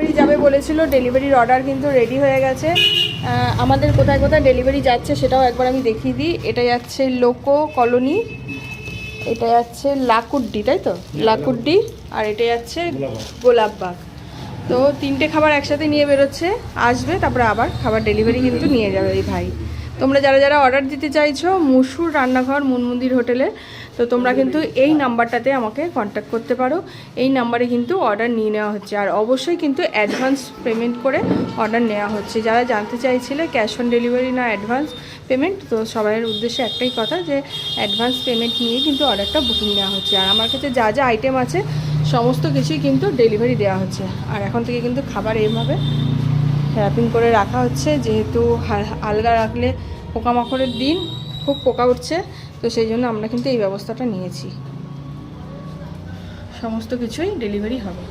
Delivery যাবে বলেছিল, ডেলিভারির অর্ডার কিন্তু রেডি হয়ে গেছে। আমাদের কোথায় কোথায় ডেলিভারি যাচ্ছে সেটাও একবার আমি দেখিয়ে দিই। এটা যাচ্ছে লোকো কলোনি, এটা যাচ্ছে লাকুড্ডি, তাই তো লাকুড্ডি, আর এটা যাচ্ছে গোলাপবাগ। তো 3টে খাবার একসাথে নিয়ে বেরোচ্ছে, আসবে তারপরে আবার খাবার ডেলিভারি কিন্তু নিয়ে যাবে এই ভাই। তোমরা যারা যারা অর্ডার দিতে চাইছো মুসুর রান্নাঘর মনমন্দির হোটেলে, তো তোমরা কিন্তু এই নাম্বারটাতে আমাকে কন্ট্যাক্ট করতে পারো। এই নাম্বারে কিন্তু অর্ডার নিয়ে নেওয়া হচ্ছে, আর অবশ্যই কিন্তু অ্যাডভান্স পেমেন্ট করে অর্ডার নেওয়া হচ্ছে। যারা জানতে চাইছিলে ক্যাশ অন ডেলিভারি না অ্যাডভান্স পেমেন্ট, তো সবাইয়ের উদ্দেশ্যে একটাই কথা যে অ্যাডভান্স পেমেন্ট নিয়ে কিন্তু অর্ডারটা বুকিং নেওয়া হচ্ছে। আর আমার কাছে যা যা আইটেম আছে সমস্ত কিছুই কিন্তু ডেলিভারি দেওয়া হচ্ছে। আর এখন থেকে কিন্তু খাবার এইভাবে র্যাপিং করে রাখা হচ্ছে, যেহেতু আলগা রাখলে পোকামাকড়ের দিন, খুব পোকা উঠছে, তো সেই জন্য আমরা কিন্তু এই ব্যবস্থাটা নিয়েছি। সমস্ত কিছুই ডেলিভারি হবে।